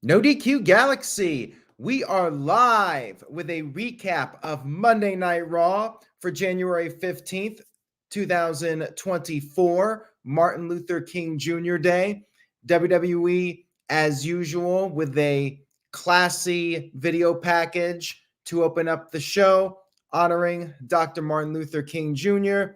No DQ Galaxy. We are live with a recap of Monday Night Raw for January 15th, 2024, Martin Luther King Jr. Day. WWE, as usual, with a classy video package to open up the show, honoring Dr. Martin Luther King Jr.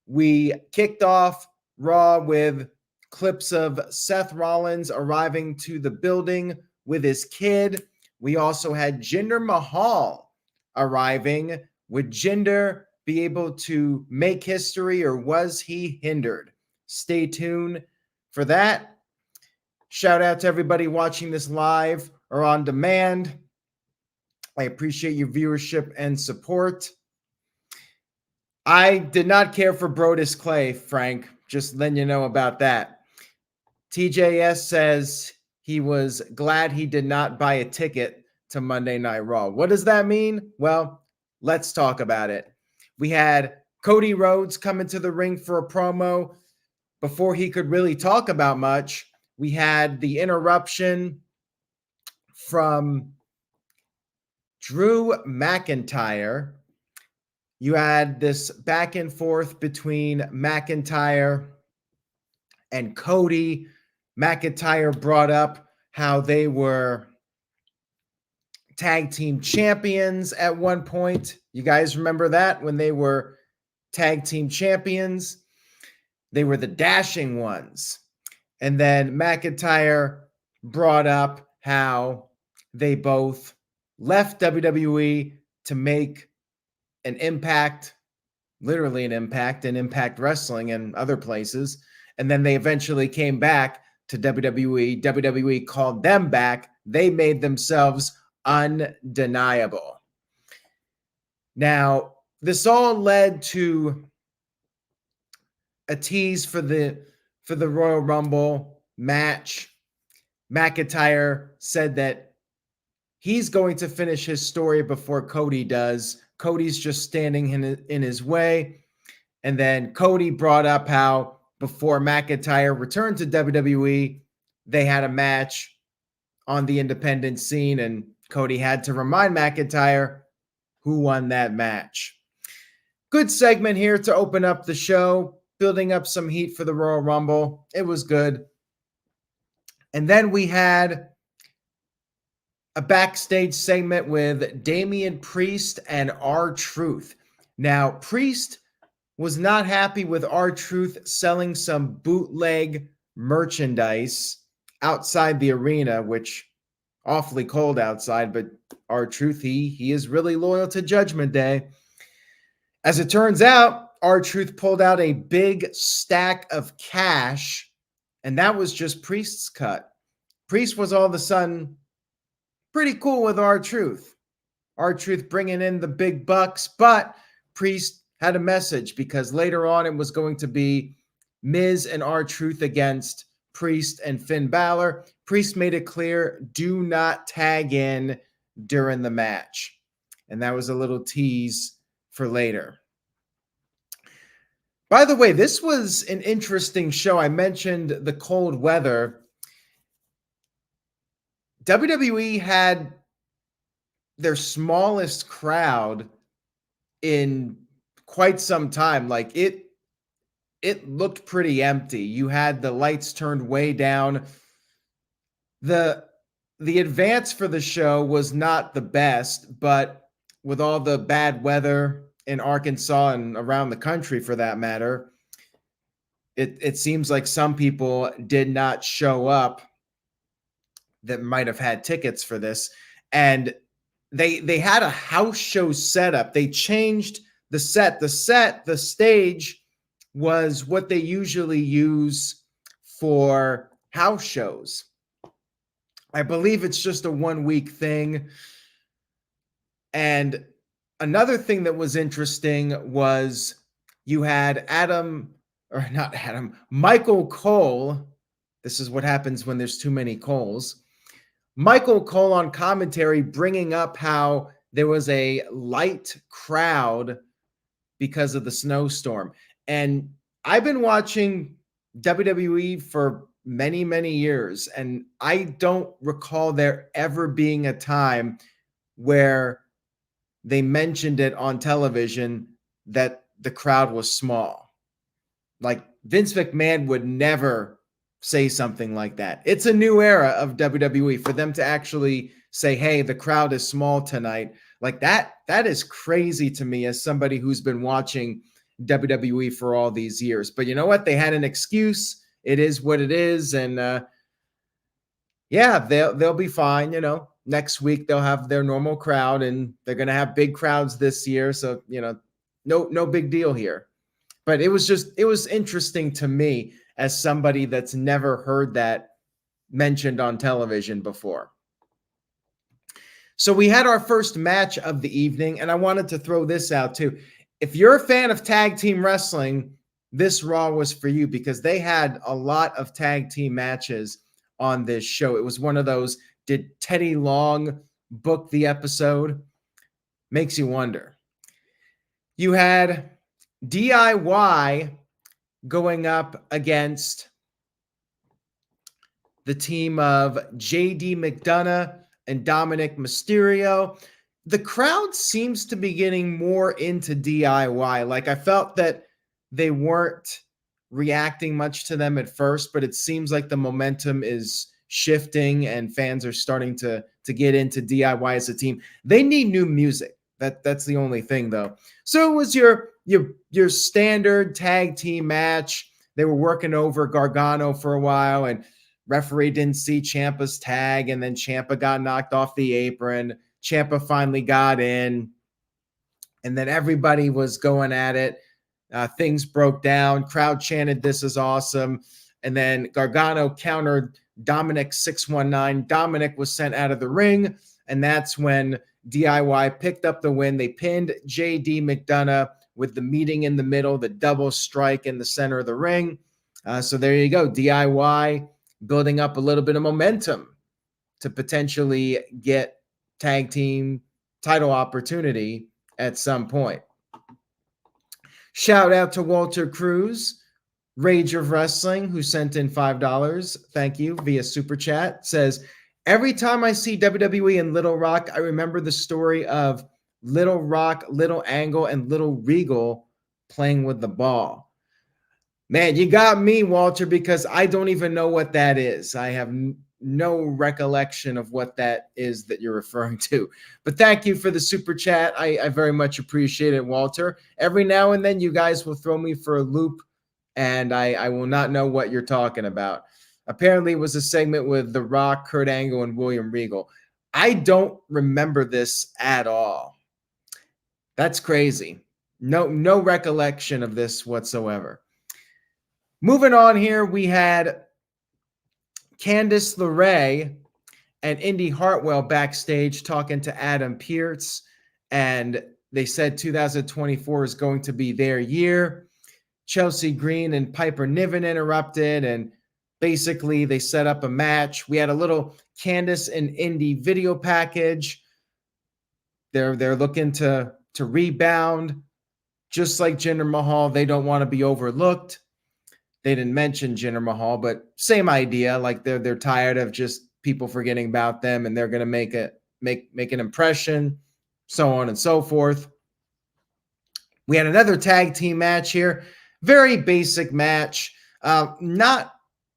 We kicked off Raw with clips of Seth Rollins arriving to the building with his kid. We also had Jinder Mahal arriving. Would Jinder be able to make history, or was he hindered? Stay tuned for that. Shout out to everybody watching this live or on demand. I appreciate your viewership and support. I did not care for Brodus Clay, Frank. Just letting you know about that. TJS says he was glad he did not buy a ticket to Monday Night Raw. What does that mean? Well, let's talk about it. We had Cody Rhodes come into the ring for a promo. Before he could really talk about much, we had the interruption from Drew McIntyre. You had this back and forth between McIntyre and Cody. McIntyre brought up how they were tag team champions at one point. You guys remember that when they were tag team champions? They were the dashing ones. And then McIntyre brought up how they both left WWE to make an impact, literally an impact in Impact Wrestling and other places. And then they eventually came back to WWE. WWE called them back. They made themselves undeniable. Now, this all led to a tease for the Royal Rumble match. McIntyre said that he's going to finish his story before Cody does. Cody's just standing in his way. And then Cody brought up how before McIntyre returned to WWE, they had a match on the independent scene, and Cody had to remind McIntyre who won that match. Good segment here to open up the show, building up some heat for the Royal Rumble. It was good. And then we had a backstage segment with Damian Priest and R-Truth. Now, Priest was not happy with R-Truth selling some bootleg merchandise outside the arena, which awfully cold outside, but R-Truth, he is really loyal to Judgment Day. As it turns out, R-Truth pulled out a big stack of cash, and that was just Priest's cut. Priest was all of a sudden pretty cool with R-Truth. R-Truth bringing in the big bucks, but Priest had a message because later on it was going to be Miz and R-Truth against Priest and Finn Bálor. Priest made it clear, do not tag in during the match. And that was a little tease for later. By the way, this was an interesting show. I mentioned the cold weather. WWE had their smallest crowd in quite some time. Like it looked pretty empty. You had the lights turned way down. The advance for the show was not the best, but with all the bad weather in Arkansas and around the country for that matter, it seems like some people did not show up that might have had tickets for this. And they had a house show setup. They changed the set. The stage was what they usually use for house shows. I believe it's just a 1 week thing. And another thing that was interesting was you had Michael Cole. This is what happens when there's too many Coles. Michael Cole on commentary bringing up how there was a light crowd because of the snowstorm. And I've been watching WWE for many, many years. And I don't recall there ever being a time where they mentioned it on television that the crowd was small. Like Vince McMahon would never say something like that. It's a new era of WWE for them to actually say, hey, the crowd is small tonight. Like that is crazy to me as somebody who's been watching WWE for all these years. But you know what? They had an excuse. It is what it is. And yeah, they'll be fine. You know, next week they'll have their normal crowd, and they're gonna have big crowds this year. So, you know, no big deal here. But it was interesting to me as somebody that's never heard that mentioned on television before. So we had our first match of the evening, and I wanted to throw this out too. If you're a fan of tag team wrestling, this Raw was for you because they had a lot of tag team matches on this show. It was one of those, did Teddy Long book the episode? Makes you wonder. You had DIY going up against the team of JD McDonagh and Dominik Mysterio. The crowd seems to be getting more into DIY. Like I felt that they weren't reacting much to them at first, but it seems like the momentum is shifting and fans are starting to get into DIY as a team. They need new music. That's the only thing though. So it was your standard tag team match. They were working over Gargano for a while, and referee didn't see Ciampa's tag, and then Ciampa got knocked off the apron. Ciampa finally got in, and then everybody was going at it. Things broke down. Crowd chanted, "This is awesome." And then Gargano countered Dominik 619. Dominik was sent out of the ring, and that's when DIY picked up the win. They pinned JD McDonagh with the meeting in the middle, the double strike in the center of the ring. So there you go. DIY building up a little bit of momentum to potentially get tag team title opportunity at some point. Shout out to Walter Cruz, Rage of Wrestling, who sent in $5. Thank you via Super Chat. Says, every time I see WWE in Little Rock, I remember the story of Little Rock, Little Angle, and Little Regal playing with the ball. Man, you got me, Walter, because I don't even know what that is. I have no recollection of what that is that you're referring to. But thank you for the super chat. I very much appreciate it, Walter. Every now and then you guys will throw me for a loop, and I will not know what you're talking about. Apparently it was a segment with The Rock, Kurt Angle, and William Regal. I don't remember this at all. That's crazy. No recollection of this whatsoever. Moving on here, we had Candice LeRae and Indy Hartwell backstage talking to Adam Pearce, and they said 2024 is going to be their year. Chelsea Green and Piper Niven interrupted, and basically they set up a match. We had a little Candice and Indy video package. They're looking to rebound. Just like Jinder Mahal, they don't want to be overlooked. They didn't mention Jinder Mahal, but same idea. Like they're tired of just people forgetting about them, and they're going to make an impression, so on and so forth. We had another tag team match here. Very basic match. Not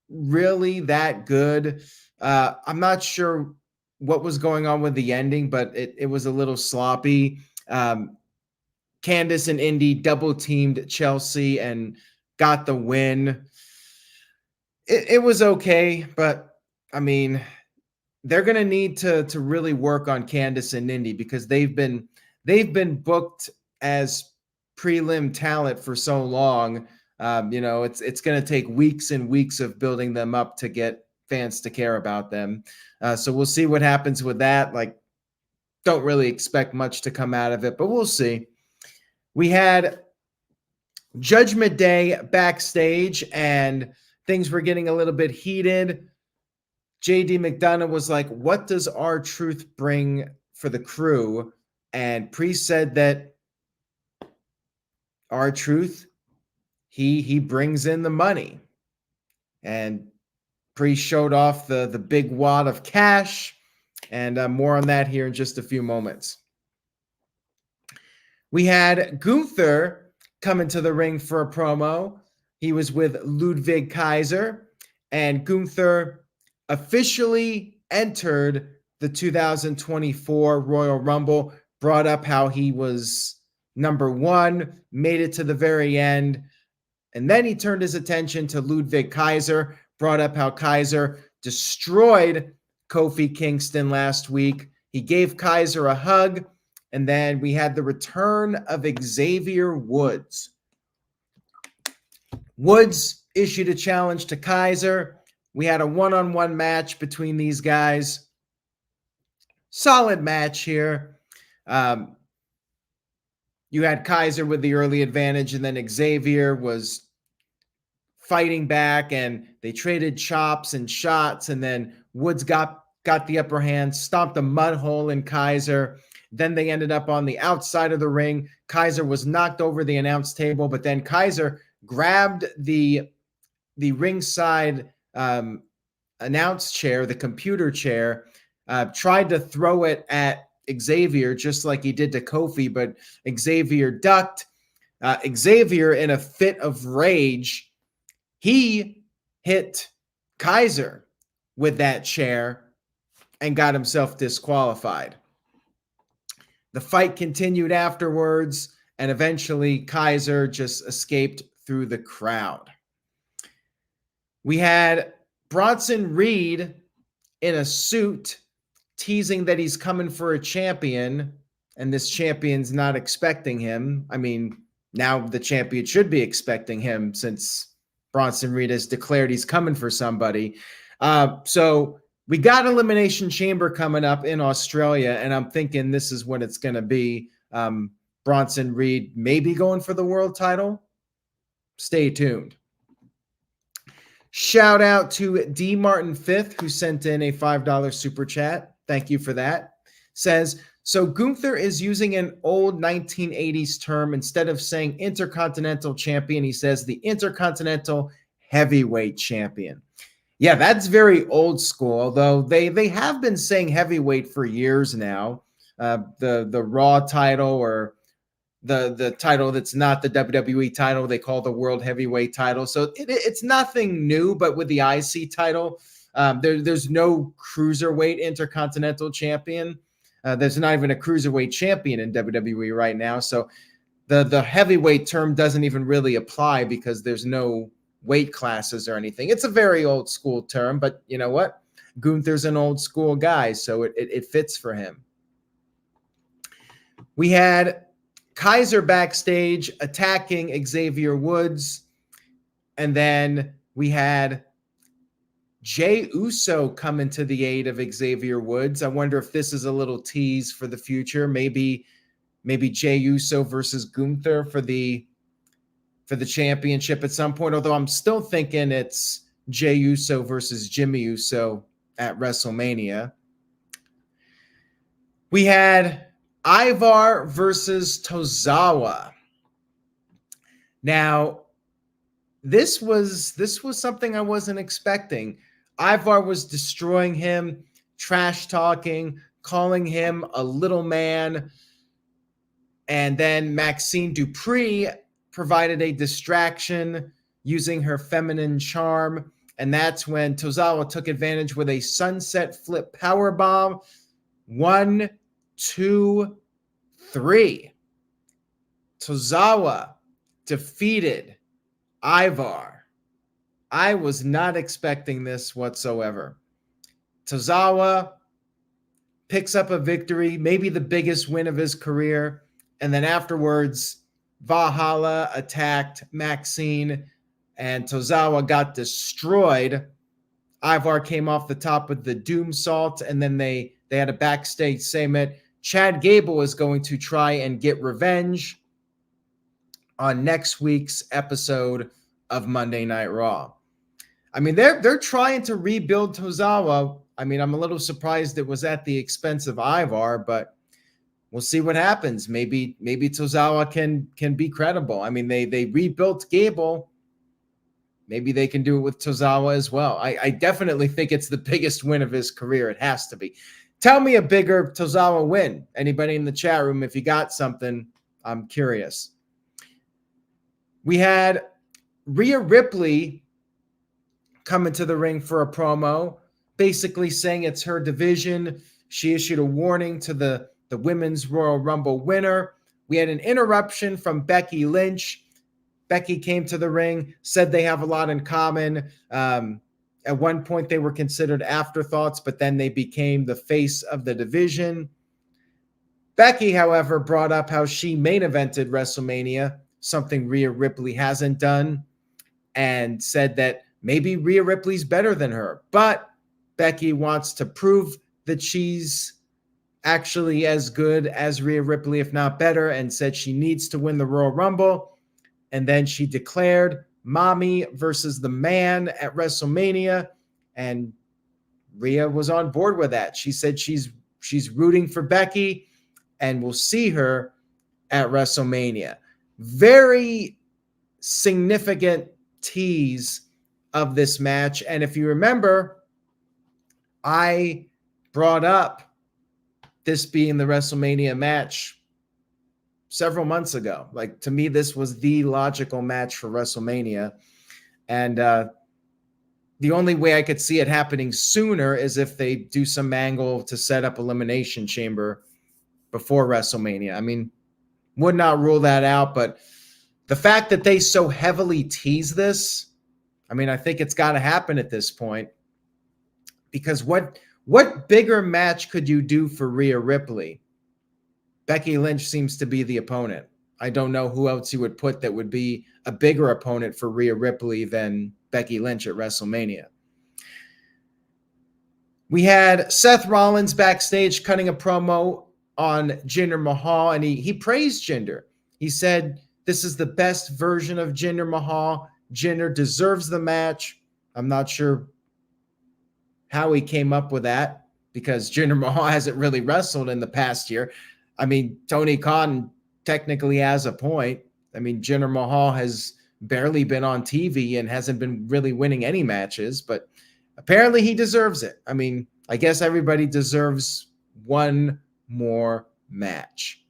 really that good. I'm not sure what was going on with the ending, but it was a little sloppy. Candice and Indy double teamed Chelsea and got the win. It was okay, but I mean, they're going to need to really work on Candice and Indy because they've been booked as prelim talent for so long. It's going to take weeks and weeks of building them up to get fans to care about them. So we'll see what happens with that. Like, don't really expect much to come out of it, but we'll see. We had Judgment Day backstage, and things were getting a little bit heated. JD McDonagh was like, what does R-Truth bring for the crew? And Priest said that R-Truth, he brings in the money. And Priest showed off the big wad of cash, and more on that here in just a few moments. We had Gunther come into the ring for a promo. He was with Ludwig Kaiser, and Gunther officially entered the 2024 Royal Rumble, brought up how he was number one, made it to the very end, and then he turned his attention to Ludwig Kaiser, brought up how Kaiser destroyed Kofi Kingston last week. He gave Kaiser a hug, and then we had the return of Xavier Woods. Woods issued a challenge to Kaiser. We had a one-on-one match between these guys. Solid match here. You had Kaiser with the early advantage, and then Xavier was fighting back, and they traded chops and shots, and then Woods got the upper hand, stomped a mud hole in Kaiser. Then they ended up on the outside of the ring. Kaiser was knocked over the announce table, but then Kaiser grabbed the ringside announce chair, the computer chair, tried to throw it at Xavier just like he did to Kofi, but Xavier ducked. Xavier, in a fit of rage, he hit Kaiser with that chair and got himself disqualified. The fight continued afterwards, and eventually Kaiser just escaped through the crowd. We had Bronson Reed in a suit teasing that he's coming for a champion, and this champion's not expecting him. I mean, now the champion should be expecting him since Bronson Reed has declared he's coming for somebody. So we got Elimination Chamber coming up in Australia, and I'm thinking this is what it's going to be. Bronson Reed maybe going for the world title. Stay tuned. Shout out to D. Martin Fifth, who sent in a $5 super chat. Thank you for that. Says, so Gunther is using an old 1980s term. Instead of saying Intercontinental Champion, he says the Intercontinental Heavyweight Champion. Yeah, that's very old school, although they have been saying heavyweight for years now. The Raw title, or the title that's not the WWE title, they call the World Heavyweight title. So it's nothing new, but with the IC title, there's no Cruiserweight Intercontinental Champion. There's not even a Cruiserweight Champion in WWE right now. So the heavyweight term doesn't even really apply because there's no weight classes or anything. It's a very old school term, but you know what? Gunther's an old school guy, so it fits for him. We had Kaiser backstage attacking Xavier Woods, and then we had Jey Uso coming to the aid of Xavier Woods. I wonder if this is a little tease for the future. Maybe Jey Uso versus Gunther for the championship at some point, although I'm still thinking it's Jey Uso versus Jimmy Uso at WrestleMania. We had Ivar versus Tozawa. Now, this was something I wasn't expecting. Ivar was destroying him, trash talking, calling him a little man. And then Maxine Dupree provided a distraction using her feminine charm. And that's when Tozawa took advantage with a sunset flip powerbomb. 1, 2, 3. Tozawa defeated Ivar. I was not expecting this whatsoever. Tozawa picks up a victory, maybe the biggest win of his career. And then afterwards, Valhalla attacked Maxine, and Tozawa got destroyed. Ivar came off the top with the Doom Salt, and then they had a backstage segment. Chad Gable is going to try and get revenge on next week's episode of Monday Night Raw. I mean, they're trying to rebuild Tozawa. I mean, I'm a little surprised it was at the expense of Ivar, but we'll see what happens. Maybe Tozawa can be credible. I mean, they rebuilt Gable. maybe they can do it with Tozawa as well. I definitely think it's the biggest win of his career. It has to be. Tell me a bigger Tozawa win. Anybody in the chat room, if you got something, I'm curious. We had Rhea Ripley come into the ring for a promo, basically saying it's her division. She issued a warning to the Women's Royal Rumble winner. We had an interruption from Becky Lynch. Becky came to the ring, said they have a lot in common. At one point, they were considered afterthoughts, but then they became the face of the division. Becky, however, brought up how she main evented WrestleMania, something Rhea Ripley hasn't done, and said that maybe Rhea Ripley's better than her. But Becky wants to prove that she's actually as good as Rhea Ripley, if not better, and said she needs to win the Royal Rumble. And then she declared Mommy versus the Man at WrestleMania, and Rhea was on board with that. She said she's rooting for Becky, and we'll see her at WrestleMania. Very significant tease of this match. And if you remember, I brought up this being the WrestleMania match several months ago. Like, to me, this was the logical match for WrestleMania. And the only way I could see it happening sooner is if they do some angle to set up Elimination Chamber before WrestleMania. I mean, would not rule that out, but the fact that they so heavily tease this, I mean, I think it's got to happen at this point. Because what bigger match could you do for Rhea Ripley? Becky Lynch seems to be the opponent. I don't know who else you would put that would be a bigger opponent for Rhea Ripley than Becky Lynch at WrestleMania. We had Seth Rollins backstage cutting a promo on Jinder Mahal, and he praised Jinder. He said, this is the best version of Jinder Mahal. Jinder deserves the match. I'm not sure how he came up with that, because Jinder Mahal hasn't really wrestled in the past year. I mean, Tony Khan technically has a point. I mean, Jinder Mahal has barely been on TV and hasn't been really winning any matches, but apparently he deserves it. I mean, I guess everybody deserves one more match.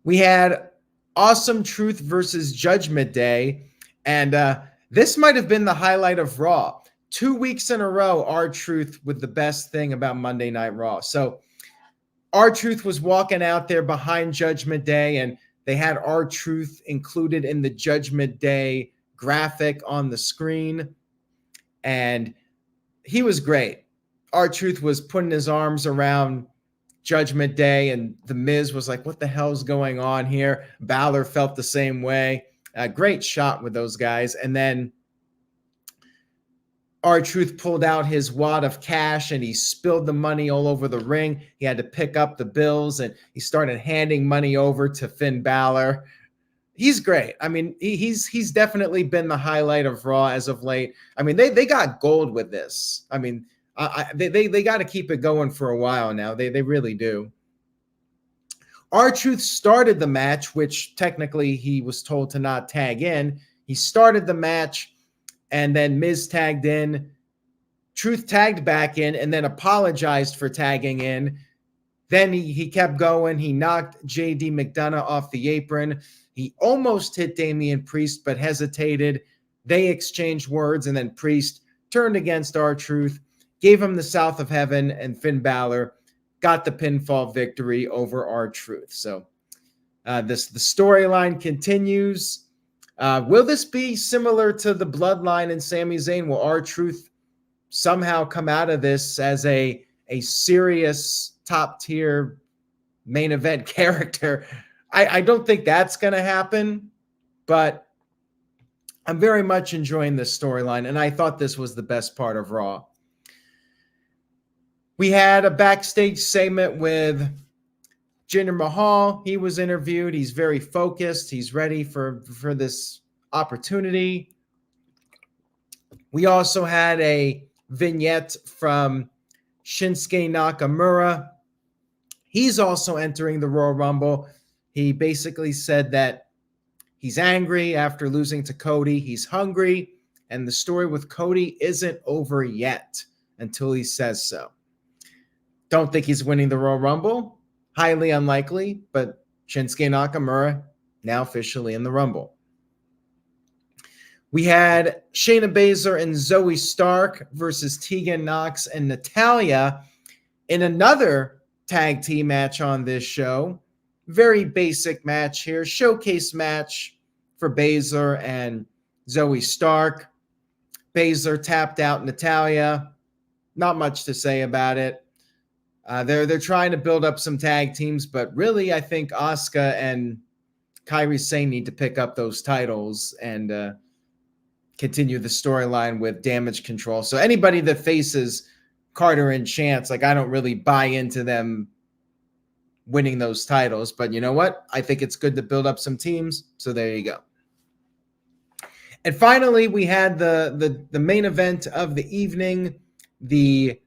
We had Awesome Truth versus Judgment Day, and this might have been the highlight of Raw. 2 weeks in a row, R-Truth with the best thing about Monday Night Raw. So R-Truth was walking out there behind Judgment Day, and they had R-Truth included in the Judgment Day graphic on the screen, and he was great. R-Truth was putting his arms around Judgment Day, and The Miz was like, what the hell's going on here? Bálor felt the same way. Great shot with those guys. And then R-Truth pulled out his wad of cash and he spilled the money all over the ring. He had to pick up the bills and he started handing money over to Finn Bálor. He's great. I mean, he's definitely been the highlight of Raw as of late. I mean, they got gold with this. I mean, they got to keep it going for a while now. They really do. R-Truth started the match, which technically he was told to not tag in. He started the match, and then Miz tagged in. Truth tagged back in and then apologized for tagging in. Then he kept going. He knocked JD McDonagh off the apron. He almost hit Damian Priest, but hesitated. They exchanged words, and then Priest turned against R-Truth, gave him the South of Heaven, and Finn Bálor got the pinfall victory over R-Truth. So the storyline continues. Will this be similar to the Bloodline and Sami Zayn? Will R-Truth somehow come out of this as a serious top-tier main event character? I don't think that's going to happen, but I'm very much enjoying this storyline, and I thought this was the best part of Raw. We had a backstage segment with Jinder Mahal. He was interviewed. He's very focused. He's ready for this opportunity. We also had a vignette from Shinsuke Nakamura. He's also entering the Royal Rumble. He basically said that He's angry after losing to Cody. He's hungry, and the story with Cody isn't over yet until he says so. Don't think he's winning the Royal Rumble. Highly unlikely, but Shinsuke Nakamura now officially in the Rumble. We had Shayna Baszler and Zoe Stark versus Tegan Nox and Natalya in another tag team match on this show. Very basic match here. Showcase match for Baszler and Zoe Stark. Baszler tapped out Natalya. Not much to say about it. They're trying to build up some tag teams, but really I think Asuka and Kairi Sane need to pick up those titles and continue the storyline with Damage Control. So anybody that faces Carter and Chance, like, I don't really buy into them winning those titles, but you know what? I think it's good to build up some teams. So there you go. And finally, we had the main event of the evening, the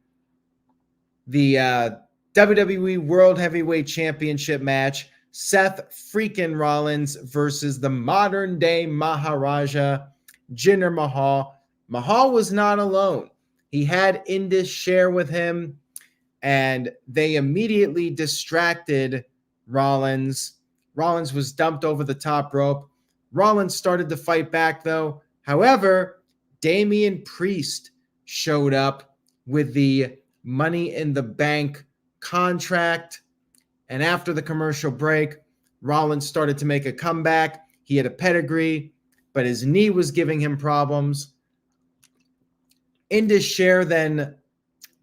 WWE World Heavyweight Championship match. Seth Freakin Rollins versus the modern day Maharaja, Jinder Mahal. Mahal was not alone. He had Indus share with him, and they immediately distracted Rollins. Rollins was dumped over the top rope. Rollins started to fight back, though. However, Damian Priest showed up with the Money in the Bank contract. And after the commercial break, Rollins started to make a comeback. He had a pedigree, but his knee was giving him problems. Indus Sher then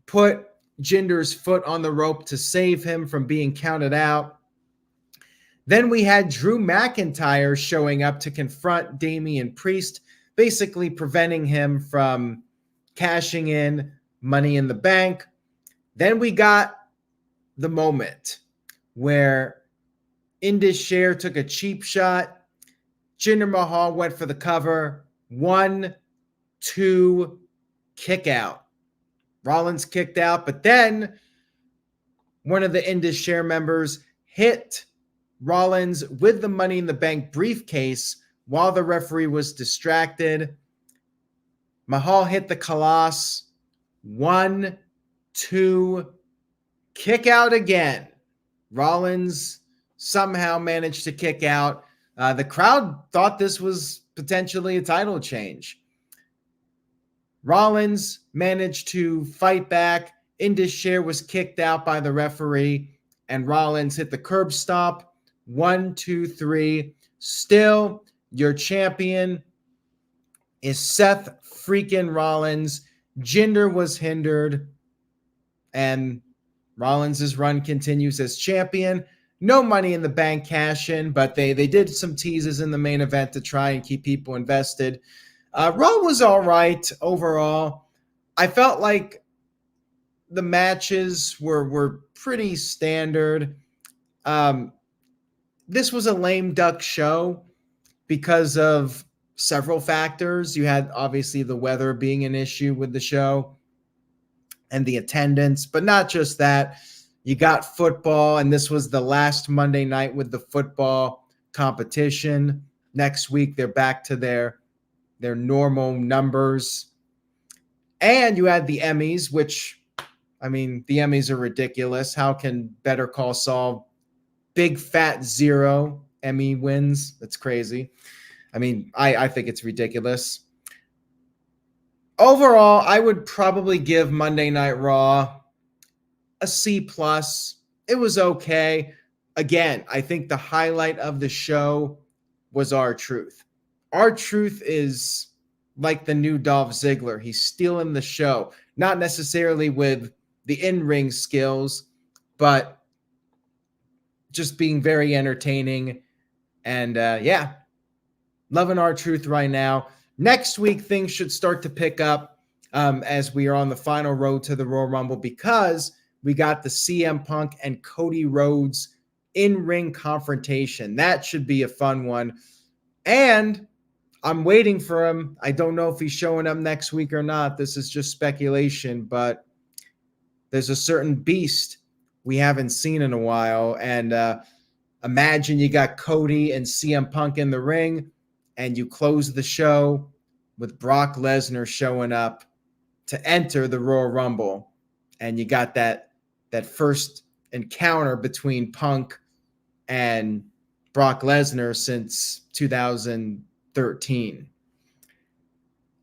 put Jinder's foot on the rope to save him from being counted out. Then we had Drew McIntyre showing up to confront Damian Priest, basically preventing him from cashing in Money in the Bank. Then we got the moment where Indus Sher took a cheap shot. Jinder Mahal went for the cover. 1, 2, kick out. Rollins kicked out, but then one of the Indus Sher members hit Rollins with the Money in the Bank briefcase while the referee was distracted. Mahal hit the Colossus. 1, 2, kick out again. Rollins somehow managed to kick out. The crowd thought this was potentially a title change. Rollins managed to fight back. Indus Sher was kicked out by the referee, and Rollins hit the curb stomp. 1, 2, 3. Still, your champion is Seth Freakin Rollins. Jinder was hindered, and Rollins' run continues as champion. No Money in the Bank cash in, but they did some teases in the main event to try and keep people invested. Raw was all right overall. I felt like the matches were pretty standard. This was a lame duck show because of several factors. You had obviously the weather being an issue with the show and the attendance, but not just that. You got football, and this was the last Monday night with the football competition. Next week, they're back to their normal numbers. And you had the Emmys, which, I mean, the Emmys are ridiculous. How can Better Call Saul, big fat 0 Emmy wins? That's crazy. I mean, I think it's ridiculous. Overall, I would probably give Monday Night Raw a C+. It was okay. Again, I think the highlight of the show was R-Truth. R-Truth is like the new Dolph Ziggler. He's stealing the show. Not necessarily with the in-ring skills, but just being very entertaining. And yeah, loving R-Truth right now. Next week, things should start to pick up as we are on the final road to the Royal Rumble, because we got the CM Punk and Cody Rhodes in-ring confrontation. That should be a fun one. And I'm waiting for him. I don't know if he's showing up next week or not. This is just speculation, but there's a certain beast we haven't seen in a while. And Imagine you got Cody and CM Punk in the ring, and you close the show with Brock Lesnar showing up to enter the Royal Rumble, and you got that first encounter between Punk and Brock Lesnar since 2013.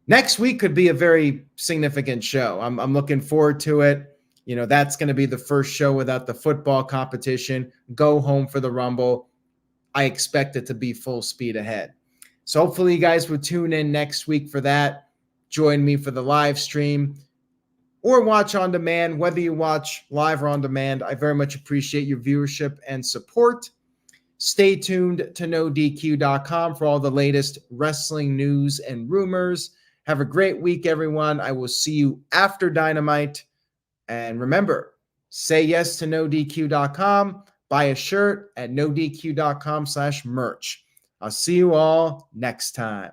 Next week could be a very significant show. I'm looking forward to it. You know, that's going to be the first show without the football competition. Go home for the Rumble. I expect it to be full speed ahead. So hopefully you guys will tune in next week for that. Join me for the live stream or watch on demand. Whether you watch live or on demand, I very much appreciate your viewership and support. Stay tuned to NoDQ.com for all the latest wrestling news and rumors. Have a great week, everyone. I will see you after Dynamite. And remember, say yes to NoDQ.com. Buy a shirt at NoDQ.com/merch. I'll see you all next time.